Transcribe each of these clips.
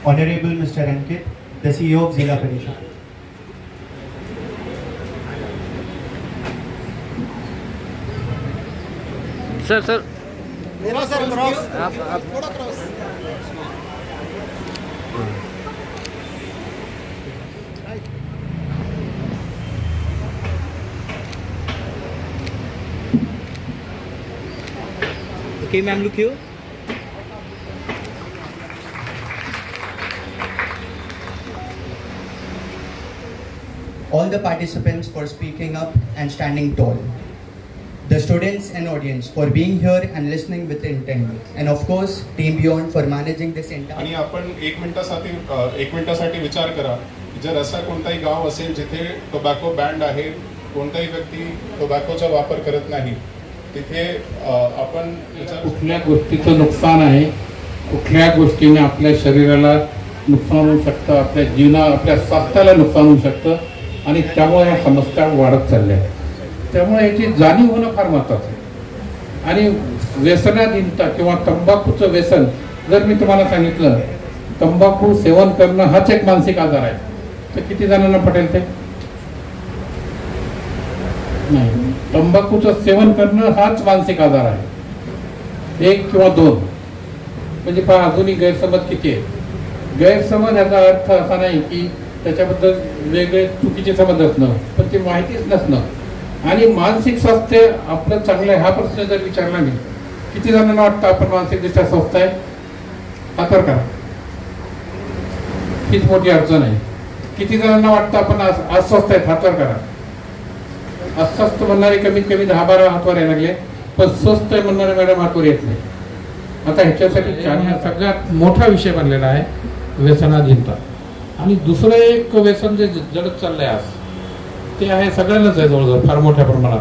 Honorable Mr. Ankit, the CEO of Zilla Parishad. Sir मेरा sir cross आप थोड़ा cross okay ma'am, look you. All the participants for speaking up and standing tall. The students and audience for being here and listening with intent. And of course, Team Beyond for managing this entire. आणि आपण एक मिनिटासाठी विचार करा की जर असा कोणताही गाव असेल जिथे टोबॅको बँड आहे, कोणताही व्यक्ती टोबॅकोचा वापर करत नाही, तिथे आपण कुठल्या गोष्टीचं नुकसान आहे, कुठल्या गोष्टीने आपल्या शरीराला नुकसान होऊ शकतं, आपल्या आपल्या स्वास्थ्याला नुकसान होऊ शकतं आणि त्यामुळे ह्या समस्या वाढत चालल्या आहेत. त्यामुळे याची जाणीव होणं फार महत्त्वाचं आहे. आणि व्यसनाधीनता किंवा तंबाखूचं व्यसन, जर मी तुम्हाला सांगितलं तंबाखू सेवन करणं हाच एक मानसिक आजार आहे, तर किती जणांना पटेल ते? नाही. तंबाखूचं सेवन करणं हाच मानसिक आजार आहे, 1 किंवा 2. म्हणजे पहा अजूनही गैरसमज किती आहे. गैरसमज याचा अर्थ असा नाही की त्याच्याबद्दल वेगळे चुकीचे समज असणं, पण ते माहितीच नसणं. आणि मानसिक स्वास्थ्य आपलं चांगलं आहे हा प्रश्न जर विचारला मी, किती जणांना वाटतं आपण मानसिकदृष्ट्या स्वस्थ आहे? हात वर करा. हीच मोठी अडचण आहे. किती जणांना वाटतं आपण अस्वस्थ आहेत? हात वर करा. अस्वस्थ म्हणणारे कमीत कमी 10-12 हातवर यायला लागले, पण स्वस्थ म्हणणारे मॅडम हातवर येत नाही. आता ह्याच्यासाठी सगळ्यात मोठा विषय बनलेला आहे व्यसनाधीनता. आणि दुसरं एक व्यसन जे जडत चाललंय आज, ते आहे सगळ्यांनाच आहे जवळजवळ फार मोठ्या प्रमाणात.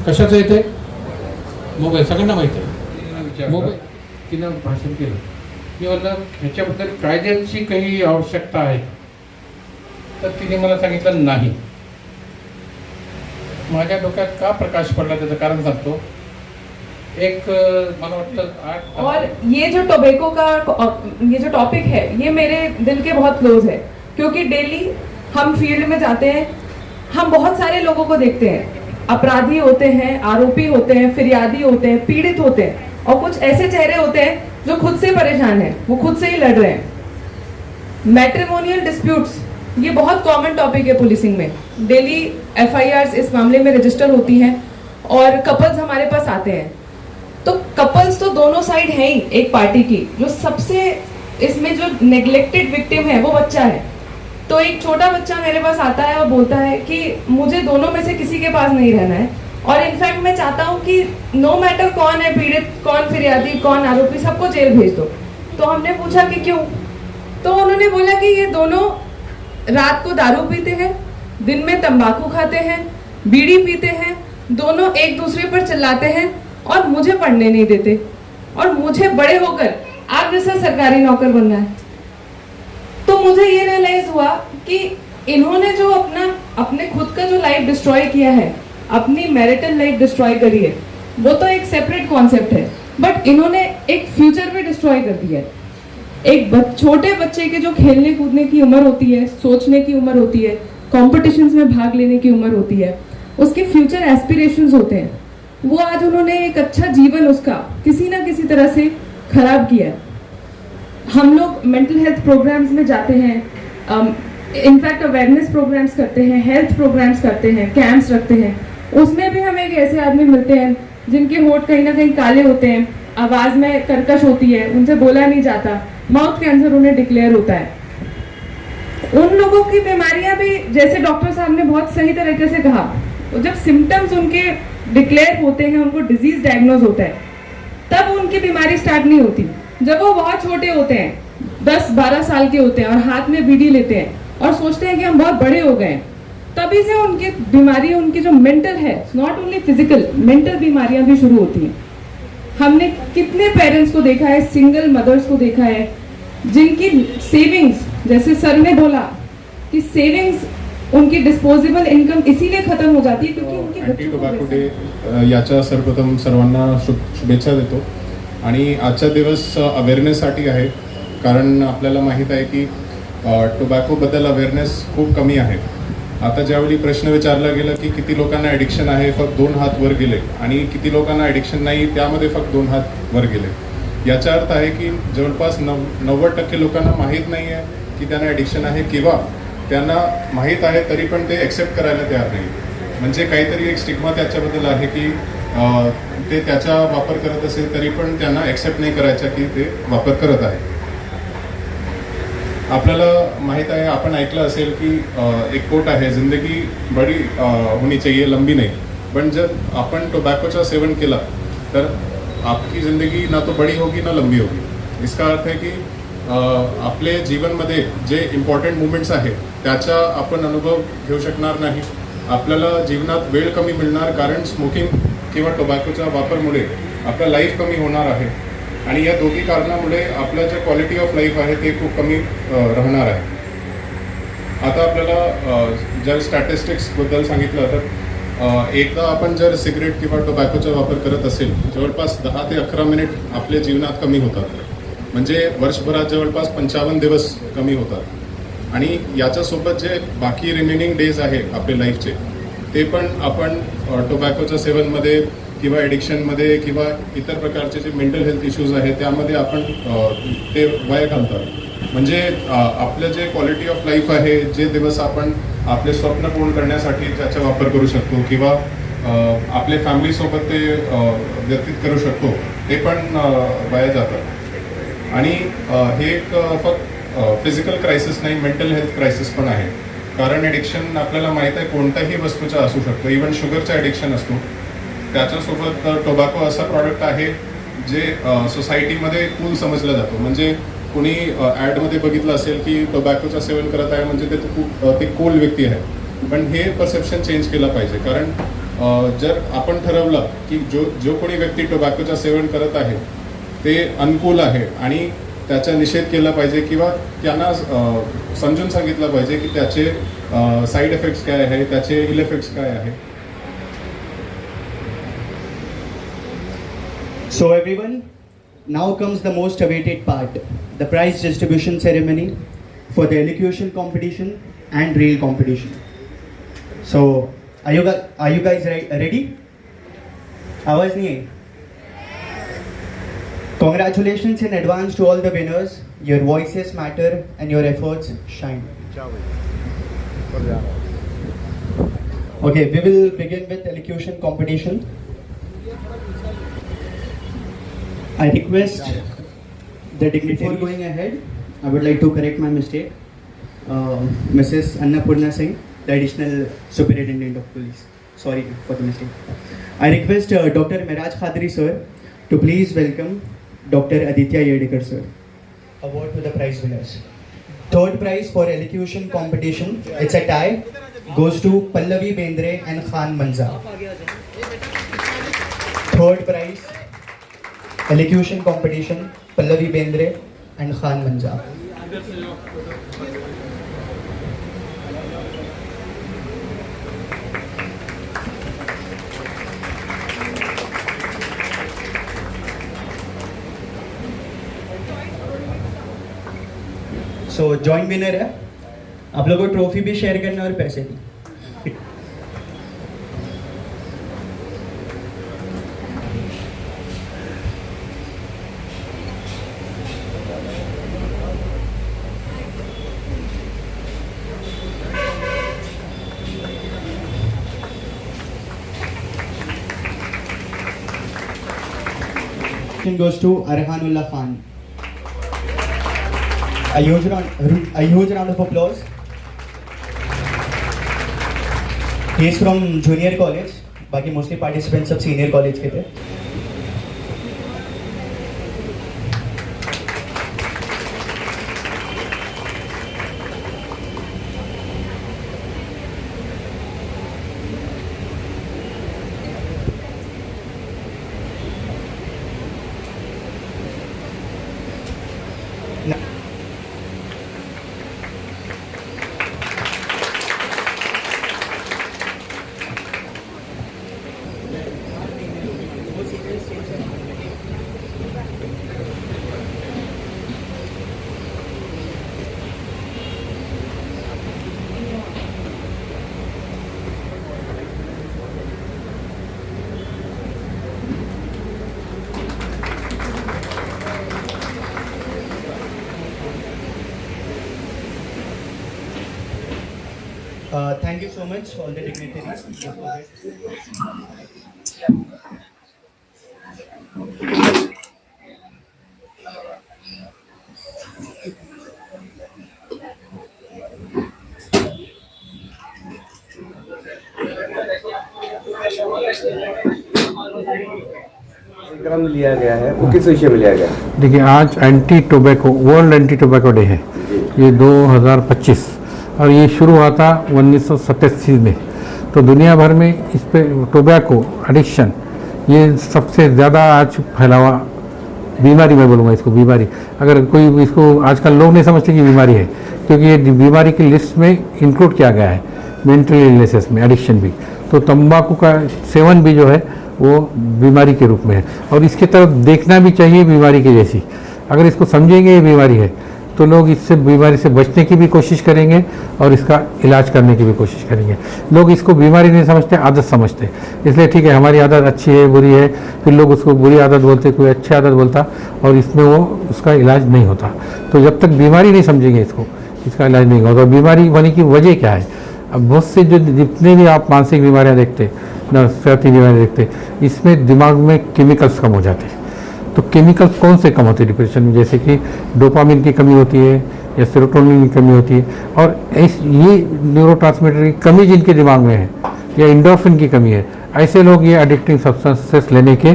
कशाचं आहे ते? मोबाईल. सगळ्यांना माहिती आहे मोबाईल. तिनं भाषण केलं, मी म्हणलं ह्याच्याबद्दल कायद्याची काही आवश्यकता आहे, तर तिने मला सांगितलं नाही. माझ्या डोक्यात का प्रकाश पडला त्याचं कारण सांगतो. एक मला वाटतं और ये जो टोबैको का ये जो टॉपिक है ये मेरे दिल के बहुत क्लोज है, क्योंकि डेली हम फील्ड में जाते हैं, हम बहुत सारे लोगों को देखते हैं. अपराधी होते हैं, आरोपी होते हैं, फिरियादी होते हैं, पीड़ित होते हैं, और कुछ ऐसे चेहरे होते हैं जो खुद से परेशान हैं, वो खुद से ही लड़ रहे हैं. मैट्रिमोनियल डिस्प्यूट्स ये बहुत कॉमन टॉपिक है पुलिसिंग में. डेली FIRs इस मामले में रजिस्टर होती हैं और कपल्स हमारे पास आते हैं. तो कपल्स तो दोनों साइड है ही एक पार्टी की. जो सबसे इसमें जो नेग्लेक्टेड विक्टिम है वो बच्चा है. तो एक छोटा बच्चा मेरे पास आता है और बोलता है कि मुझे दोनों में से किसी के पास नहीं रहना है, और इनफैक्ट मैं चाहता हूँ कि नो मैटर कौन है पीड़ित, कौन फिरियादी, कौन आरोपी, सबको जेल भेज दो. तो हमने पूछा कि क्यों? तो उन्होंने बोला कि ये दोनों रात को दारू पीते हैं, दिन में तंबाकू खाते हैं, बीड़ी पीते हैं, दोनों एक दूसरे पर चिल्लाते हैं और मुझे पढ़ने नहीं देते, और मुझे बड़े होकर आप जैसा सरकारी नौकर बनना है. तो मुझे ये रियलाइज हुआ कि इन्होंने जो अपने खुद का जो लाइफ डिस्ट्रॉय किया है, अपनी मैरिटल लाइफ डिस्ट्रॉय करी है, वो तो एक सेपरेट कॉन्सेप्ट है, बट इन्होंने एक फ्यूचर भी डिस्ट्रॉय कर दिया है. एक छोटे बच्चे के जो खेलने कूदने की उम्र होती है, सोचने की उम्र होती है, कॉम्पिटिशन्स में भाग लेने की उम्र होती है, उसके फ्यूचर एस्पिरेशंस होते हैं, वो आज उन्होंने एक अच्छा जीवन उसका किसी ना किसी तरह से खराब किया. हम लोग मेंटल हेल्थ प्रोग्राम्स में जाते हैं, इनफैक्ट अवेयरनेस प्रोग्राम्स करते हैं, हेल्थ प्रोग्राम्स करते हैं, कैंप्स रखते हैं. उसमें भी हमें एक ऐसे आदमी मिलते हैं जिनके होंठ कहीं ना कहीं काले होते हैं, आवाज में कर्कश होती है, उनसे बोला नहीं जाता, माउथ कैंसर उन्हें डिक्लेयर होता है. उन लोगों की बीमारियां भी, जैसे डॉक्टर साहब ने बहुत सही तरीके से कहा, तो जब सिम्टम्स उनके डिक्लेयर होते हैं, उनको डिजीज डायग्नोज होता है, तब उनकी बीमारी स्टार्ट नहीं होती. जब वो बहुत छोटे होते हैं, 10-12 साल के होते हैं, और हाथ में बीड़ी लेते हैं और सोचते हैं कि हम बहुत बड़े हो गए, तभी से उनकी बीमारी, उनकी जो मेंटल है, नॉट ओनली फिजिकल, मेंटल बीमारियां भी शुरू होती हैं. हमने कितने पेरेंट्स को देखा है, सिंगल मदर्स को देखा है, जिनकी सेविंग्स, जैसे सर ने बोला कि सेविंग्स, उनकी डिस्पोजेबल इनकम इसीलिए खत्म हो जाती है क्योंकि उनके अँटी बच्चों टोबॅको को डे याच्या सर्वप्रथम सर्वांना शुभेच्छा देतो. आणि आजचा दिवस अवेअरनेससाठी आहे. कारण आपल्याला माहीत आहे की टोबॅकोबद्दल अवेअरनेस खूप कमी आहे. आता ज्यावेळी प्रश्न विचारला गेला की किती लोकांना ॲडिक्शन आहे, फक्त 2 हात वर गेले, आणि किती लोकांना ॲडिक्शन नाही, त्यामध्ये फक्त 2 हात वर गेले. याचा अर्थ आहे की जवळपास 90% लोकांना माहीत नाही आहे की त्यांना ॲडिक्शन आहे, किंवा त्यांना माहीत आहे तरी पण ते ॲक्सेप्ट करायला तयार नाही. म्हणजे काहीतरी एक स्टिग्मा त्याच्याबद्दल आहे की ते त्याचा वापर करत असेल तरी पण त्यांना ॲक्सेप्ट नाही करायचा की ते वापर करत आहे. आपल्याला माहीत आहे, आपण ऐकलं असेल की एक कोट आहे, जिंदगी बडी होनी चाहिए, लंबी नहीं. पण जर आपण टोबॅकोचा सेवन केला तर आपकी जिंदगी ना तो बड़ी होगी ना लंबी होगी. इसका अर्थ आहे की आपले जीवनमध्ये जे इम्पॉर्टंट मुवमेंट्स आहेत त्याचा आपण अनुभव घेऊ शकणार नाही. आपल्याला जीवनात वेळ कमी मिळणार, कारण स्मोकिंग किंवा टोबॅकोच्या वापरमुळे आपलं लाईफ कमी होणार आहे, आणि या दोघी कारणामुळे आपलं जे क्वालिटी ऑफ लाईफ आहे ते खूप कमी राहणार आहे. आता आपल्याला जर स्टॅटिस्टिक्सबद्दल सांगितलं तर एकदा आपण जर सिगरेट किंवा टोबॅकोचा वापर करत असेल, जवळपास 10 ते 11 मिनिट आपल्या जीवनात कमी होतात. म्हणजे वर्षभरात जवळपास 55 दिवस कमी होतात. आणि याच्यासोबत जे बाकी रिमेनिंग डेज आहे आपल्या लाईफचे, ते पण आपण टोबॅकोच्या सेवनमध्ये किंवा ॲडिक्शनमध्ये किंवा इतर प्रकारचे जे मेंटल हेल्थ इश्यूज आहेत त्यामध्ये आपण ते वाया घालतात. म्हणजे आपलं जे क्वालिटी ऑफ लाईफ आहे, जे दिवस आपण आपले स्वप्न पूर्ण करण्यासाठी त्याचा वापर करू शकतो किंवा आपल्या फॅमिलीसोबत ते व्यतीत करू शकतो, ते पण वाया जातात. आणि हे एक फक्त फिजिकल क्रायसिस नाही, मेंटल हेल्थ क्रायसिस पण आहे. कारण ॲडिक्शन आपल्याला माहीत आहे कोणत्याही वस्तूचं असू शकतं. इवन शुगरचं ॲडिक्शन असतो. त्याच्यासोबत टोबॅको असा प्रॉडक्ट आहे जे सोसायटीमध्ये कूल समजला जातो. म्हणजे कोणी ॲडमध्ये बघितलं असेल की टोबॅकोचं सेवन करत आहे म्हणजे ते कूल व्यक्ती आहे. पण हे परसेप्शन चेंज केलं पाहिजे. कारण जर आपण ठरवलं की जो कोणी व्यक्ती टोबॅकोचं सेवन करत आहे ते अनकूल आहे आणि त्याचा निषेध केला पाहिजे, किंवा त्यांना समजून सांगितलं पाहिजे की त्याचे साईड इफेक्ट्स काय आहे, त्याचे इल इफेक्ट्स काय आहे. So everyone, now comes the most awaited part, the prize distribution ceremony for the elocution competition and reel competition. So are you guys ready? आवाज नहीं है? Congratulations in advance to all the winners. Your voices matter and your efforts shine. Okay, we will begin with elocution competition. I request the dignitary. Before going ahead, I would like to correct my mistake. Mrs. Annapurna Singh, the additional superintendent of police. Sorry for the mistake. I request Dr. Miraj Khadri sir to please welcome Dr. Aditya Yedekar sir. Award to the prize winners. Third prize for elocution competition, it's a tie, goes to Pallavi Bendre and Khan Manza. Third prize, elocution competition, Pallavi Bendre and Khan Manza. So joint winner है, आप लोगों को trophy भी share करना और पैसे भी. Goes to Arhanullah Khan. A huge round of applause. He is from junior college. बाकी mostly participants सब senior college के थे. Thank you so much, all the dignitaries. Just go ahead. कार्यक्रम लिया गया है वो किस विषय में लिया गया है? देखिए, आज anti tobacco world anti tobacco day है, ये 2025, और ये शुरू हुआ था 1987 में। तो दुनिया भर में इस पे टोबैको एडिक्शन ये सबसे ज़्यादा आज फैला हुआ बीमारी, मैं बोलूँगा इसको बीमारी। अगर कोई इसको आजकल लोग नहीं समझते कि बीमारी है, क्योंकि ये बीमारी की लिस्ट में इंक्लूड किया गया है, मेंटल इलनेसेस में एडिक्शन भी। तो तंबाकू का सेवन भी जो है वो बीमारी के रूप में है, और इसके तरफ देखना भी चाहिए बीमारी की जैसी। अगर इसको समझेंगे ये बीमारी है तो लोग इससे बीमारी से बचने की भी कोशिश करेंगे और इसका इलाज करने की भी कोशिश करेंगे। लोग इसको बीमारी नहीं समझते, आदत समझते। इसलिए ठीक है, हमारी आदत अच्छी है बुरी है, फिर लोग उसको बुरी आदत बोलते, कोई अच्छी आदत बोलता, और इसमें वो उसका इलाज नहीं होता। तो जब तक बीमारी नहीं समझेंगे इसको, इसका इलाज नहीं होगा। बीमारी होने की वजह क्या है? अब बहुत से जो जितने भी आप मानसिक बीमारियाँ देखते, नफसियाती बीमारियाँ देखते, इसमें दिमाग में केमिकल्स कम हो जाते हैं। तो केमिकल्स कौन से कम होते हैं डिप्रेशन में? जैसे कि डोपामिन की कमी होती है या सेरोटोनिन की कमी होती है, और ये न्यूरोट्रांसमीटर की कमी जिनके दिमाग में है, या एंडोर्फिन की कमी है, ऐसे लोग ये एडिक्टिव सब्सटेंसेस लेने के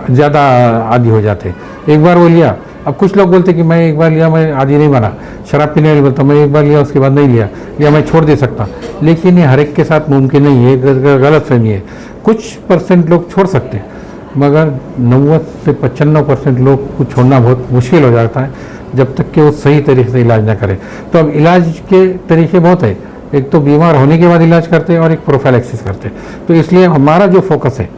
ज़्यादा आदी हो जाते हैं। एक बार वो लिया, अब कुछ लोग बोलते कि मैं एक बार लिया मैं आदी नहीं बना, शराब पीने वाले बोलता मैं एक बार लिया उसके बाद नहीं लिया, या मैं छोड़ दे सकता। लेकिन ये हर एक के साथ मुमकिन नहीं है, गलत फहमी है। कुछ परसेंट लोग छोड़ सकते हैं, मगर 90 से 95% लोग को छोड़ना बहुत मुश्किल हो जाता है जब तक कि वो सही तरीके से इलाज ना करें। तो अब इलाज के तरीके बहुत है, एक तो बीमार होने के बाद इलाज करते हैं और एक प्रोफाइलैक्सिस करते हैं। तो इसलिए हमारा जो फोकस है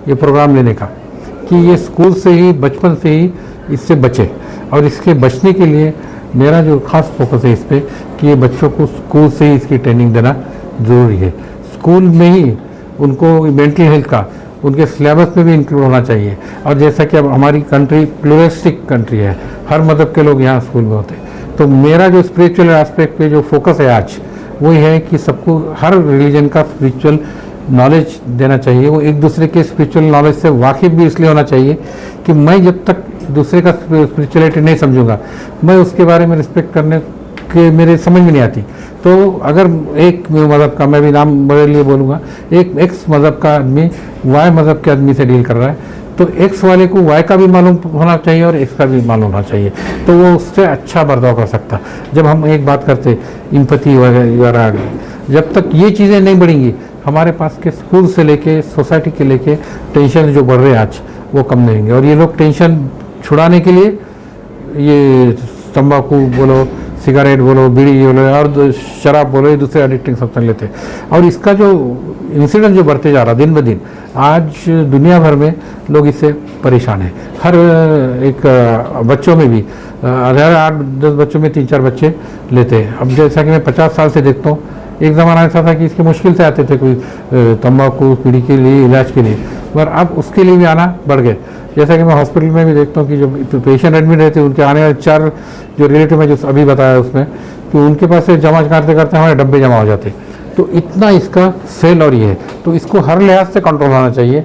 ये प्रोग्राम लेने का, कि ये स्कूल से ही, बचपन से ही इससे बचे, और इसके बचने के लिए मेरा जो खास फोकस है इस पर कि ये बच्चों को स्कूल से ही इसकी ट्रेनिंग देना ज़रूरी है। स्कूल में ही उनको मेंटल हेल्थ का उनके सिलेबस में भी इंक्लूड होना चाहिए। और जैसा कि अब हमारी कंट्री प्लूरलिस्टिक कंट्री है, हर मज़हब के लोग यहाँ स्कूल में होते हैं। तो मेरा जो स्पिरिचुअल एस्पेक्ट पे जो फोकस है आज, वो है कि सबको हर रिलीजन का स्पिरिचुअल नॉलेज देना चाहिए। वो एक दूसरे के स्पिरिचुअल नॉलेज से वाकिफ भी इसलिए होना चाहिए कि मैं जब तक दूसरे का स्पिरिचुअलिटी नहीं समझूंगा, मैं उसके बारे में रिस्पेक्ट करने के मेरे समझ में नहीं आती। तो अगर एक मज़हब का, मैं भी नाम मेरे लिए बोलूँगा, एक एक्स मज़हब का आदमी वाई मज़हब के आदमी से डील कर रहा है, तो एक्स वाले को वाई का भी मालूम होना चाहिए और एक्स का भी मालूम होना चाहिए, तो वो उससे अच्छा बर्ताव कर सकता। जब हम एक बात करते इम्पैथी वगैरह, जब तक ये चीज़ें नहीं बढ़ेंगी, हमारे पास के स्कूल से लेके सोसाइटी के लेके टेंशन जो बढ़ रहे हैं आज, वो कम नहीं होंगे। और ये लोग टेंशन छुड़ाने के लिए ये तंबाकू बोलो, सिगरेट बोलो, बीड़ी बोलो, और शराब बोलो, ये दूसरे एडिक्टिंग सब्सटेंस लेते हैं। और इसका जो इंसिडेंट जो बढ़ते जा रहा दिन ब दिन, आज दुनिया भर में लोग इससे परेशान हैं। हर एक बच्चों में भी 8-10 बच्चों में 3-4 बच्चे लेते हैं। अब जैसा कि मैं 50 साल से देखता हूँ, एक ज़माना ऐसा था कि इसके मुश्किल से आते थे कोई तंबाकू पीड़ी के लिए, इलाज के लिए, मगर अब उसके लिए भी आना बढ़ गए। जैसा कि मैं हॉस्पिटल में भी देखता हूँ कि जब पेशेंट एडमिट रहते हैं, उनके आने वाले 4 जो रिलेटिव में जो अभी बताया उसमें, कि उनके पास से जमा करते करते हमारे डब्बे जमा हो जाते। तो इतना इसका सेल और ये है, तो इसको हर लिहाज से कंट्रोल होना चाहिए।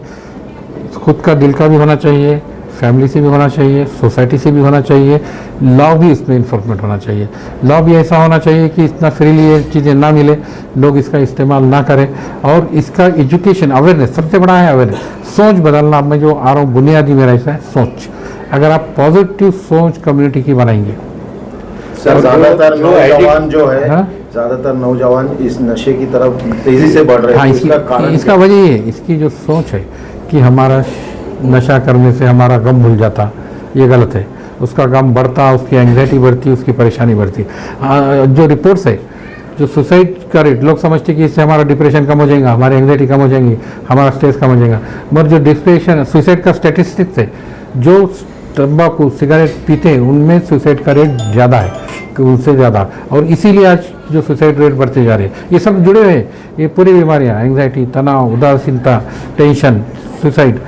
खुद का दिल का भी होना चाहिए, फैमिली से भी होना चाहिए, सोसाइटी से भी होना चाहिए, लॉ भी इसमें इन्फोर्समेंट होना चाहिए। लॉ भी ऐसा होना चाहिए कि इतना फ्रीली ये चीज़ें ना मिले, लोग इसका इस्तेमाल ना करें। और इसका एजुकेशन, अवेयरनेस सबसे बड़ा है, अवेयरनेस, सोच बदलना। मैं जो आ रहा हूँ, बुनियादी मेरा ऐसा है सोच। अगर आप पॉजिटिव सोच कम्युनिटी की बनाएंगे, सर ज़्यादातर नौजवान जो है, ज़्यादातर नौजवान इस नशे की तरफ तेजी से बढ़ रहे हैं। हाँ, इसका वजह ये है, इसकी जो सोच है कि हमारा नशा करने से हमारा गम भूल जाता, ये गलत है। उसका गम बढ़ता, उसकी एंग्जाइटी बढ़ती, उसकी परेशानी बढ़ती। जो रिपोर्ट्स है, जो सुसाइड का रेट, लोग समझते कि इससे हमारा डिप्रेशन कम हो जाएगा, हमारी एंग्जाइटी कम हो जाएंगी, हमारा स्ट्रेस कम हो जाएगा। मगर जो डिप्रेशन सुसाइड का स्टैटिस्टिक्स है, जो तंबाकू सिगरेट पीते हैं उनमें सुसाइड का रेट ज़्यादा है कि उनसे ज़्यादा। और इसीलिए आज जो सुसाइड रेट बढ़ते जा रहे हैं, ये सब जुड़े हुए हैं। ये पूरी बीमारियाँ, एंग्जाइटी, तनाव, उदासीनता, टेंशन, सुसाइड,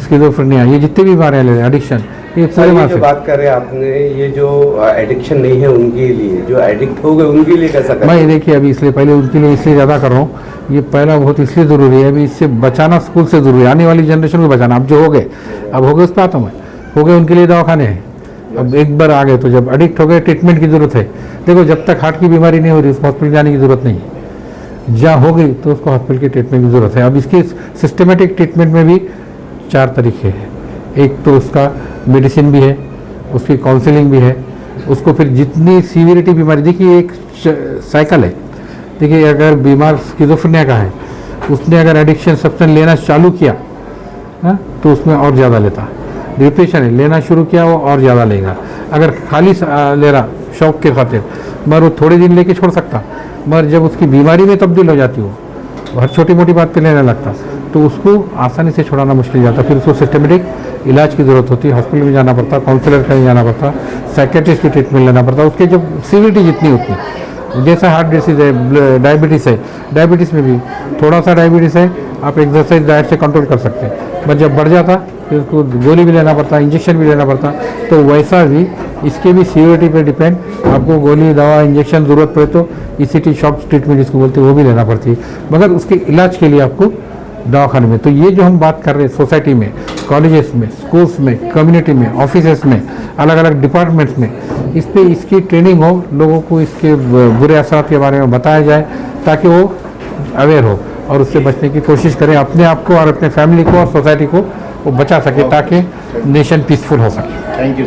स्किज़ोफ्रेनिया, ये जितनी भी बीमारियाँ ले रहे हैं, एडिक्शन, ये सर, पूरे ये मास जो बात कर रहे हैं आपने, ये जो एडिक्शन नहीं है उनके लिए, जो एडिक्ट हो गए उनके लिए कैसा करें? मैं देखिए अभी इसलिए पहले उनके लिए इसलिए ज़्यादा कर रहा हूँ, ये पहला बहुत इसलिए ज़रूरी है, अभी इससे बचाना स्कूल से ज़रूरी है, आने वाली जनरेशन को बचाना। अब जो हो गए, अब हो गए उस पर आता हूँ मैं, हो गए उनके लिए दवाखाने हैं। अब एक बार आ गए तो जब एडिक्ट हो गए ट्रीटमेंट की ज़रूरत है। देखो जब तक हार्ट की बीमारी नहीं हो रही उसको हॉस्पिटल जाने की ज़रूरत नहीं है, जहाँ हो गई तो उसको हॉस्पिटल की ट्रीटमेंट की ज़रूरत है। अब इसके सिस्टमेटिक ट्रीटमेंट में भी 4 तरीके हैं। एक तो उसका मेडिसिन भी है, उसकी काउंसलिंग भी है, उसको फिर जितनी सीवियरिटी बीमारी, देखिए एक साइकिल है। देखिए अगर बीमार स्किज़ोफ्रेनिया का है, उसने अगर एडिक्शन सब्सटेंस लेना चालू किया है तो उसमें और ज़्यादा लेता। डिप्रेशन है, लेना शुरू किया वो और ज़्यादा लेगा। अगर खाली ले रहा शौक के खातिर, मगर वो थोड़े दिन लेके छोड़ सकता, मगर जब उसकी बीमारी में तब्दील हो जाती हो, हर छोटी मोटी बात पे लेने लगता, तो उसको आसानी से छुड़ाना मुश्किल जाता। फिर उसको सिस्टमेटिक इलाज की ज़रूरत होती है, हॉस्पिटल में जाना पड़ता, काउंसलर कहीं जाना पड़ता, साइकेट्रिस्ट की ट्रीटमेंट लेना पड़ता। उसकी जब सीवियरिटी जितनी उतनी, जैसा हार्ट डिसीज़ है, डायबिटीज़ है, डायबिटीज़ में भी थोड़ा सा डायबिटीज़ है, आप एक्सरसाइज डाइट से कंट्रोल कर सकते हैं, बट जब बढ़ जाता फिर उसको गोली भी लेना पड़ता, इंजेक्शन भी लेना पड़ता। तो वैसा भी इसके भी सीवियरिटी पे डिपेंड, आपको गोली दवा इंजेक्शन ज़रूरत पड़े तो ECT शॉक ट्रीटमेंट जिसको बोलते हैं वो भी लेना पड़ती है, मगर उसके इलाज के लिए आपको दवाखाने में। तो ये जो हम बात कर रहे हैं सोसाइटी में, कॉलेजेस में, स्कूल्स में, कम्युनिटी में, ऑफिसेस में, अलग अलग डिपार्टमेंट्स में, इस पर इसकी ट्रेनिंग हो, लोगों को इसके बुरे असर के बारे में बताया जाए ताकि वो अवेयर हो और उससे बचने की कोशिश करें, अपने आप को और अपने फैमिली को और सोसाइटी को वो बचा सके ताकि नेशन पीसफुल हो सके। Thank you.